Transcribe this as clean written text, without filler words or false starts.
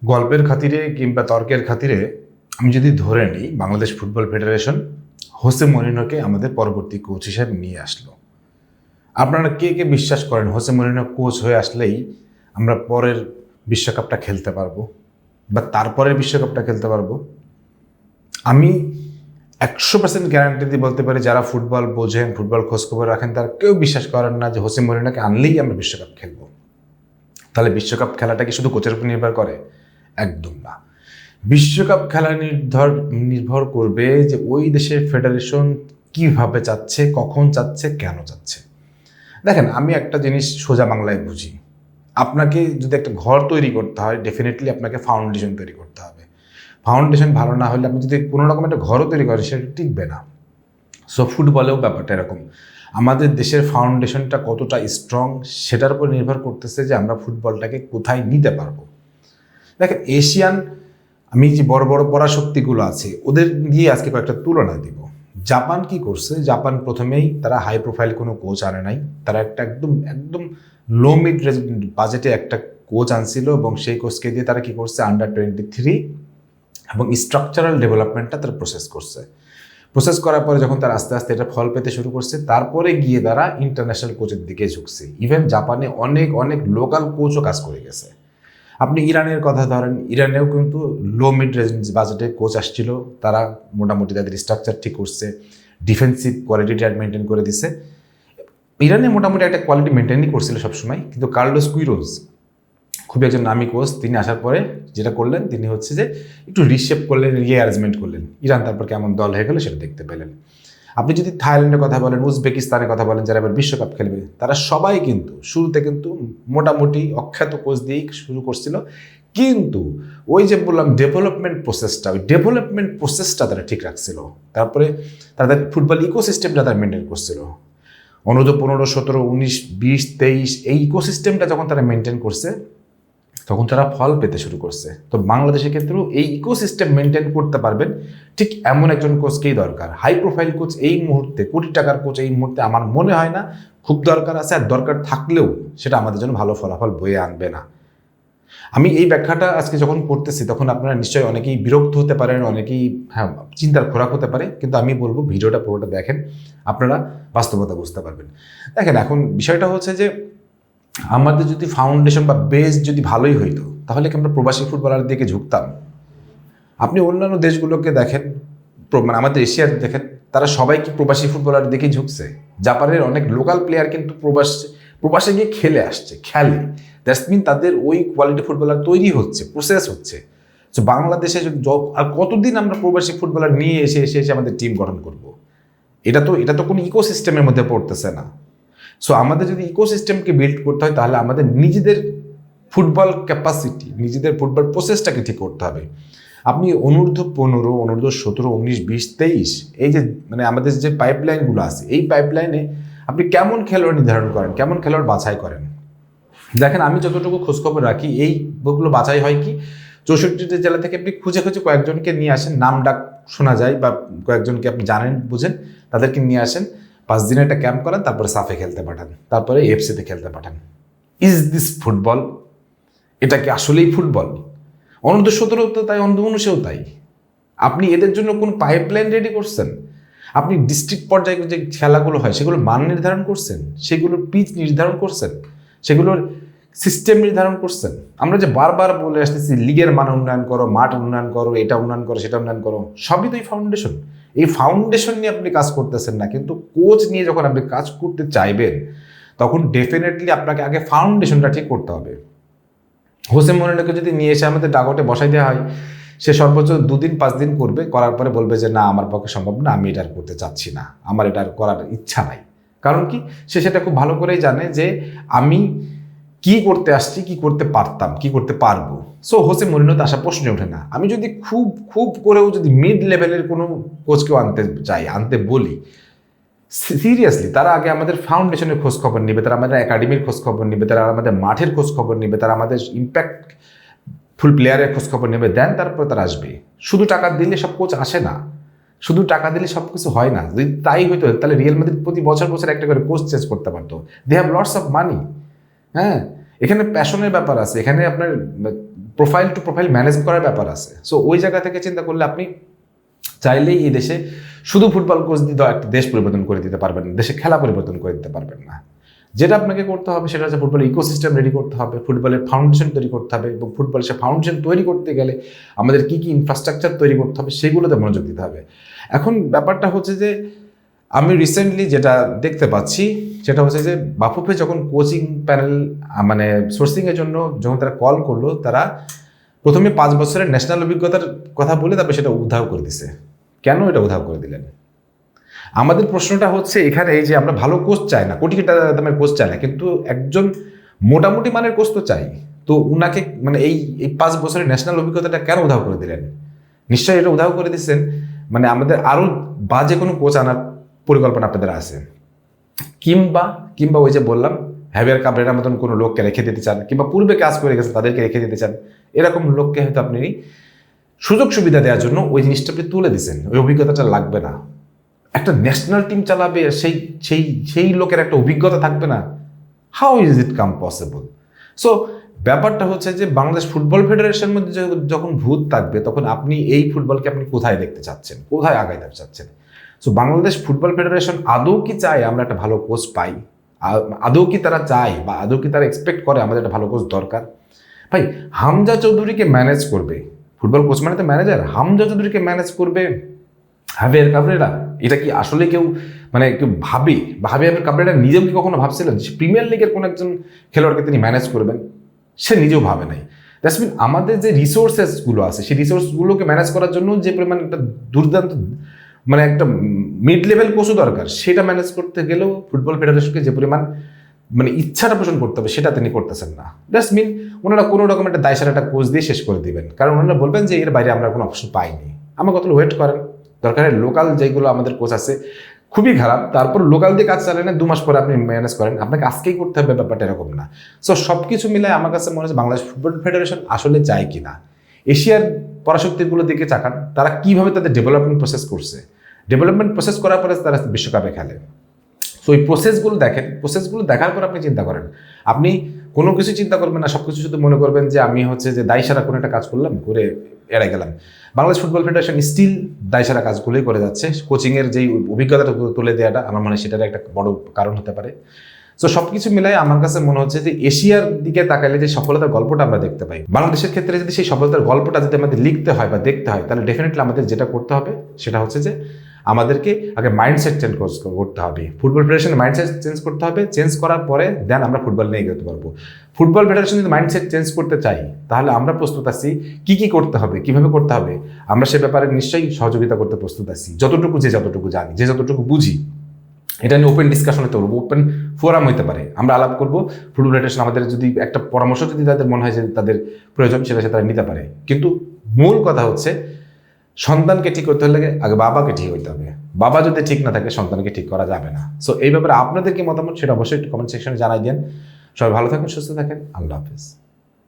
গল্পের খাতিরে কিংবা তর্কের খাতিরে আমি যদি ধরে নিই, বাংলাদেশ ফুটবল ফেডারেশন হোসে মরিনোকে আমাদের পরবর্তী কোচ হিসেবে নিয়ে আসলো। আপনারা কে কে বিশ্বাস করেন হোসে মরিনো কোচ হয়ে আসলেই আমরা পরের বিশ্বকাপটা খেলতে পারবো বা তারপরের বিশ্বকাপটা খেলতে পারবো? আমি 100% গ্যারান্টি দিয়ে বলতে পারি, যারা ফুটবল বোঝেন, ফুটবল খোঁজখবর রাখেন, তারা কেউ বিশ্বাস করেন না যে হোসে মরিনোকে আনলেই আমরা বিশ্বকাপ খেলবো। তাহলে বিশ্বকাপ খেলাটা কি শুধু কোচের উপর নির্ভর করে? একদম না। বিশ্বকাপ খেলা নির্ভর করবে যে ওই দেশের ফেডারেশন কিভাবে চাচ্ছে, কখন চাচ্ছে, কেন চাচ্ছে। দেখেন, আমি একটা জিনিস সোজা বাংলায় বুঝি। আপনাকে যদি একটা ঘর তৈরি করতে হয়, ডেফিনেটলি আপনাকে ফাউন্ডেশন তৈরি করতে হবে। ফাউন্ডেশন ভালো না হলে আপনি যদি কোনো রকম একটা ঘরও তৈরি করেন, সেটা টিকবে না। সো ফুটবলেও ব্যাপারটা এরকম। আমাদের দেশের ফাউন্ডেশনটা কতটা স্ট্রং সেটার উপর নির্ভর করতেছে যে আমরা ফুটবলটাকে কোথায় নিতে পারবো। দেখেন, এশিয়ান আমি যে বড় বড় পরাশক্তিগুলো আছে ওদের দিয়ে আজকে কয়েকটা তুলনা দিব। জাপান কি করছে? জাপান প্রথমেই তারা হাই প্রোফাইল কোনো কোচ আনে নাই। তারা একটা একদম একদম লো মিড বাজেটে একটা কোচ আনছিল এবং সেই কোচকে দিয়ে তারা কি করছে, আন্ডার-23 এবং স্ট্রাকচারাল ডেভেলপমেন্টটা তারা প্রসেস করার পরে যখন তারা আস্তে আস্তে এটা ফল পেতে শুরু করছে, তারপরে গিয়ে তারা ইন্টারন্যাশনাল কোচের দিকে ঝুঁকছে। ইভেন জাপানে অনেক অনেক লোকাল কোচও কাজ করে গেছে। আপনি ইরানের কথা ধরেন, ইরানেও কিন্তু লো মিড রেঞ্জ বাজেটে কোচ আসছিল। তারা মোটামুটি তাদের স্ট্রাকচার ঠিক করছে, ডিফেন্সিভ কোয়ালিটিটা মেনটেন করে দিছে। ইরানে মোটামুটি একটা কোয়ালিটি মেনটেনই করছিল সবসময়। কিন্তু কার্লোস কুইরোজ খুবই একজন নামী কোচ, তিনি আসার পরে যেটা করলেন, তিনি হচ্ছে যে একটু রিশেপ করলেন, রিঅ্যারেঞ্জমেন্ট করলেন। ইরান তারপর কেমন দল হয়ে গেল সেটা দেখতে পেলেন। আপনি যদি থাইল্যান্ডের কথা বলেন, উজবেকিস্তানের কথা বলেন, যারা এবার বিশ্বকাপ খেলবে, তারা সবাই কিন্তু শুরুতে কিন্তু মোটামুটি অখ্যাত কোচ দিয়েই শুরু করছিল। কিন্তু ওই যে বললাম ডেভেলপমেন্ট প্রসেসটা তারা ঠিক রাখছিল। তারপরে তাদের ফুটবল ইকোসিস্টেমটা তারা মেনটেন করছিল। অনূর্ধ্ব 15, 17, 19, 20, 23 এই ইকোসিস্টেমটা যখন তারা মেনটেন করছে, তখন তারা ফল পেতে শুরু করছে। তো বাংলাদেশের ক্ষেত্রেও এই ইকোসিস্টেম মেনটেন করতে পারবেন ঠিক এমন একজন কোচকেই দরকার। হাই প্রোফাইল কোচ এই মুহূর্তে, কোটি টাকার কোচ এই মুহূর্তে আমার মনে হয় না খুব দরকার আছে। আর দরকার থাকলেও সেটা আমাদের জন্য ভালো ফলাফল বয়ে আনবে না। আমি এই ব্যাখ্যাটা আজকে যখন করতেছি, তখন আপনারা নিশ্চয়ই অনেকেই বিরক্ত হতে পারেন, অনেকেই চিন্তার খোরাক হতে পারে। কিন্তু আমি বলবো ভিডিওটা পুরোটা দেখেন, আপনারা বাস্তবতা বুঝতে পারবেন। দেখেন, এখন বিষয়টা হচ্ছে যে আমাদের যদি ফাউন্ডেশন বা বেস যদি ভালোই হইতো, তাহলে কি আমরা প্রবাসী ফুটবলার দিকে ঝুঁকতাম? আপনি অন্যান্য দেশগুলোকে দেখেন, মানে আমাদের এশিয়ার দেখেন, তারা সবাই কি প্রবাসী ফুটবলার দিকেই ঝুঁকছে? জাপানের অনেক লোকাল প্লেয়ার কিন্তু প্রবাসে গিয়ে খেলে। দ্যাটস মিন তাদের ওই কোয়ালিটি ফুটবলার তৈরি হচ্ছে, প্রসেস হচ্ছে। তো বাংলাদেশে আর কতদিন আমরা প্রবাসী ফুটবলার নিয়ে এসে আমাদের টিম গঠন করব? এটা তো কোনো ইকোসিস্টেমের মধ্যে পড়তেছে না। সো আমাদের যদি ইকোসিস্টেমকে বিল্ড করতে হয়, তাহলে আমাদের নিজেদের ফুটবল ক্যাপাসিটি, নিজেদের ফুটবল প্রসেসটাকে ঠিক করতে হবে। আপনি অনূর্ধ্ব 15, অনূর্ধ্ব 17, 19, 20, 23 এই যে মানে আমাদের যে পাইপলাইনগুলো আছে, এই পাইপলাইনে আপনি কেমন খেলোয়াড় নির্ধারণ করেন, কেমন খেলোয়াড় বাছাই করেন? দেখেন, আমি যতটুকু খোঁজখবর রাখি, এই বইগুলো বাছাই হয় কি, 64টি জেলা থেকে আপনি খুঁজে কয়েকজনকে নিয়ে আসেন, নাম ডাক শোনা যায় বা কয়েকজনকে আপনি জানেন বুঝেন, তাদেরকে নিয়ে আসেন, 5 দিনের একটা ক্যাম্প করান, তারপরে সাফে খেলতে পাঠান, তারপরে এফসিতে খেলতে পাঠান। Is this football? এটা কি আসলেই ফুটবল? অনূর্ধ্ব 17 তো তাই, অনূর্ধ্ব 19 তাই। আপনি এদের জন্য কোন পাইপলাইন রেডি করছেন? আপনি ডিস্ট্রিক্ট পর্যায়ে যে খেলাগুলো হয় সেগুলোর মান নির্ধারণ করছেন, সেগুলোর পিচ নির্ধারণ করছেন, সেগুলোর সিস্টেম নির্ধারণ করছেন? আমরা যে বারবার বলে আসতেছি লিগের মান উন্নয়ন করো, মাঠ উন্নয়ন করো, এটা উন্নয়ন করো, সেটা উন্নয়ন করো, সবই তো এই ফাউন্ডেশন। এই ফাউন্ডেশন নিয়ে আপনি কাজ করতেছেন না। কিন্তু কোচ নিয়ে যখন আপনি কাজ করতে চাইবেন, তখন ডেফিনেটলি আপনাকে আগে ফাউন্ডেশনটা ঠিক করতে হবে। হোসে মরিনোকে যদি নিয়ে এসে আমাদের ডাগটে বসাই দেওয়া হয়, সে সর্বোচ্চ 2 দিন 5 দিন করবে, করার পরে বলবে যে না, আমার পক্ষে সম্ভব না, আমি এটা করতে চাচ্ছি না, আমার এটা করার ইচ্ছা নাই। কারণ কি, সে সেটা খুব ভালো করেই জানে যে আমি কি করতে আসছি, কি করতে পারতাম, কি করতে পারবো। সো হোসে মরিনোতে আসা প্রশ্নে ওঠে না। আমি যদি খুব করেও যদি মিড লেভেলের কোনো কোচকেও আনতে বলি, সিরিয়াসলি তারা আগে আমাদের ফাউন্ডেশনের খোঁজ খবর নেবে, তারা আমাদের একাডেমির খোঁজ খবর নেবে, তারা আমাদের মাঠের খোঁজ খবর নেবে, তারা আমাদের ইম্প্যাক্ট ফুল প্লেয়ারের খোঁজ খবর নেবে, দেন তারপরে তারা আসবে। শুধু টাকা দিলে সব কোচ আসে না, শুধু টাকা দিলে সব কিছু হয় না। যদি তাই হইতো, তাহলে রিয়াল মাদ্রিদ প্রতি বছর একটা করে কোচ চেঞ্জ করতে পারতো। They have lots of money. হ্যাঁ, এখানে প্যাশনের ব্যাপার আছে, এখানে আপনার প্রোফাইল টু প্রোফাইল ম্যানেজ করার ব্যাপার আছে। সো ওই জায়গা থেকে চিন্তা করলে আপনি চাইলেই এই দেশে শুধু ফুটবল কোচ দিয়ে একটা দেশ পরিবর্তন করে দিতে পারবেন না, দেশে খেলা পরিবর্তন করে দিতে পারবেন না। যেটা আপনাকে করতে হবে সেটা হচ্ছে ফুটবলের ইকোসিস্টেম রেডি করতে হবে, ফুটবলের ফাউন্ডেশন তৈরি করতে হবে, এবং ফুটবল সে ফাউন্ডেশন তৈরি করতে গেলে আমাদের কি কি ইনফ্রাস্ট্রাকচার তৈরি করতে হবে সেগুলোতে মনোযোগ দিতে হবে। এখন ব্যাপারটা হচ্ছে যে আমি রিসেন্টলি যেটা দেখতে পাচ্ছি সেটা হচ্ছে যে বাফুফে যখন কোচিং প্যানেল মানে সোর্সিংয়ের জন্য যখন তারা কল করলো, তারা প্রথমে 5 বছরের ন্যাশনাল অভিজ্ঞতার কথা বলে তারপরে সেটা উধাও করে দিছে। কেন এটা উধাও করে দিলেন? আমাদের প্রশ্নটা হচ্ছে এখানে এই যে আমরা ভালো কোচ চাই না, কোটি কোটি দামের কোচ চাই না, কিন্তু একজন মোটামুটি মানের কোচ তো চাই। তো উনাকে মানে এই 5 বছরের ন্যাশনাল অভিজ্ঞতাটা কেন উধাও করে দিলেন? নিশ্চয়ই এটা উধাও করে দিচ্ছেন মানে আমাদের আরও বাজে কোনো কোচ আনার পরিকল্পনা আপনাদের আছে, কিংবা ওই যে বললাম হ্যাভিয়ার কাবরেরার মতন কোনো লোককে রেখে দিতে চান, কিংবা পূর্বে কাজ করে গেছে তাদেরকে রেখে দিতে চান। এরকম লোককে হয়তো আপনি সুযোগ সুবিধা দেওয়ার জন্য ওই জিনিসটা আপনি তুলে দিচ্ছেন, ওই অভিজ্ঞতাটা লাগবে না। একটা ন্যাশনাল টিম চালাবে সেই সেই সেই লোকের একটা অভিজ্ঞতা থাকবে না? How is it come possible? So ব্যাপারটা হচ্ছে যে বাংলাদেশ ফুটবল ফেডারেশনের মধ্যে যখন ভূত থাকবে তখন আপনি এই ফুটবলকে আপনি কোথায় দেখতে চাচ্ছেন, কোথায় আগাইতে চাচ্ছেন? সো বাংলাদেশ ফুটবল ফেডারেশন আদৌ কি চায় আমরা একটা ভালো কোচ পাই? আদৌ কি তারা চায় বা আদৌ কি তারা এক্সপেক্ট করে আমাদের একটা ভালো কোচ দরকার? ভাই, হামজা চৌধুরীকে ম্যানেজ করবে ফুটবল কোচ মানে তো ম্যানেজার, হামজা চৌধুরীকে ম্যানেজ করবে হাভিয়ার কাবরেরা? এটা কি আসলে কেউ মানে কেউ ভাবে? বা হাভিয়ার কাবরেরা নিজেও কি কখনো ভাবছিলেন যে প্রিমিয়ার লিগের কোন একজন খেলোয়াড়কে তিনি ম্যানেজ করবেন? সে নিজেও ভাবে নাই। দ্যাটস মিন আমাদের যে রিসোর্সেসগুলো আছে সেই রিসোর্সগুলোকে ম্যানেজ করার জন্য যে পরিমাণ একটা দুর্দান্ত মানে একটা মিড লেভেল কোচও দরকার, সেটা ম্যানেজ করতে গেলেও ফুটবল ফেডারেশনকে যে পরিমাণ মানে ইচ্ছাটা পোষণ করতে হবে সেটা তিনি করতেছেন না। দ্যাটস মিন ওনারা কোনো রকম একটা দায়সার একটা কোচ দিয়ে শেষ করে দিবেন, কারণ ওনারা বলবেন যে এর বাইরে আমরা কোনো অপশন পাইনি। আমার কত ওয়েট করেন, দরকার লোকাল যেগুলো আমাদের কোচ আছে খুবই খারাপ, তারপর লোকাল দিয়ে কাজ চালান 2 মাস পরে আপনি ম্যানেজ করেন, আপনাকে আজকেই করতে হবে, ব্যাপারটা এরকম না। সো সব কিছু মিলে আমার কাছে মনে হচ্ছে বাংলাদেশ ফুটবল ফেডারেশন আসলে চায় কিনা। এশিয়ার পরাশক্তিগুলোর দিকে চাকান, তারা কিভাবে তাদের ডেভেলপমেন্ট প্রসেস করছে, ডেভেলপমেন্ট প্রসেস করার পরে তারা বিশ্বকাপে খেলে। সো এই প্রসেসগুলো দেখেন, প্রসেসগুলো দেখার পর আপনি চিন্তা করেন। আপনি কোনো কিছু চিন্তা করবেন না, সব কিছু শুধু মনে করবেন যে আমি হচ্ছে যে দায়সারা কোনো একটা কাজ করলাম, করে এড়াই গেলাম। বাংলাদেশ ফুটবল ফেডারেশন স্টিল দায়সারা কাজগুলোই করে যাচ্ছে। কোচিংয়ের যেই অভিজ্ঞতাটা তুলে দেওয়াটা আমার মনে হয় সেটার একটা বড় কারণ হতে পারে। সো সব কিছু মিলাই আমার কাছে মনে হচ্ছে যে এশিয়ার দিকে তাকাইলে যে সফলতার গল্পটা আমরা দেখতে পাই, বাংলাদেশের ক্ষেত্রে যদি সেই সফলতার গল্পটা যদি আমাদের লিখতে হয় বা দেখতে হয়, তাহলে ডেফিনেটলি আমাদের যেটা করতে হবে সেটা হচ্ছে যে আমাদেরকে আগে মাইন্ডসেট চেঞ্জ করতে হবে। ফুটবল ফেডারেশনের মাইন্ডসেট চেঞ্জ করতে হবে, চেঞ্জ করার পরে দেন আমরা ফুটবল নিয়ে এগোতে পারবো। ফুটবল ফেডারেশন যদি মাইন্ডসেট চেঞ্জ করতে চাই তাহলে আমরা প্রস্তুত আছি, কি করতে হবে, কিভাবে করতে হবে, আমরা সে ব্যাপারে নিশ্চয়ই সহযোগিতা করতে প্রস্তুত আছি। যতটুকু জানি, যে যতটুকু বুঝি, এটা নিয়ে ওপেন ডিসকাশন হতে পারবো, ওপেন ফোরাম হতে পারে, আমরা আলাপ করবো। ফুটবল ফেডারেশন আমাদের যদি একটা পরামর্শ যদি তাদের মনে হয় যে তাদের প্রয়োজন, সেটা তারা নিতে পারে। কিন্তু মূল কথা হচ্ছে সন্তানকে ঠিক করতে হলে আগে বাবাকে ঠিক হইতে হবে। বাবা যদি ঠিক না থাকে সন্তানকে ঠিক করা যাবে না। সো এই ব্যাপারে আপনাদের কি মতামত সেটা অবশ্যই একটু কমেন্ট সেকশনে জানাই দেন। সবাই ভালো থাকেন, সুস্থ থাকেন, আল্লাহ হাফেজ।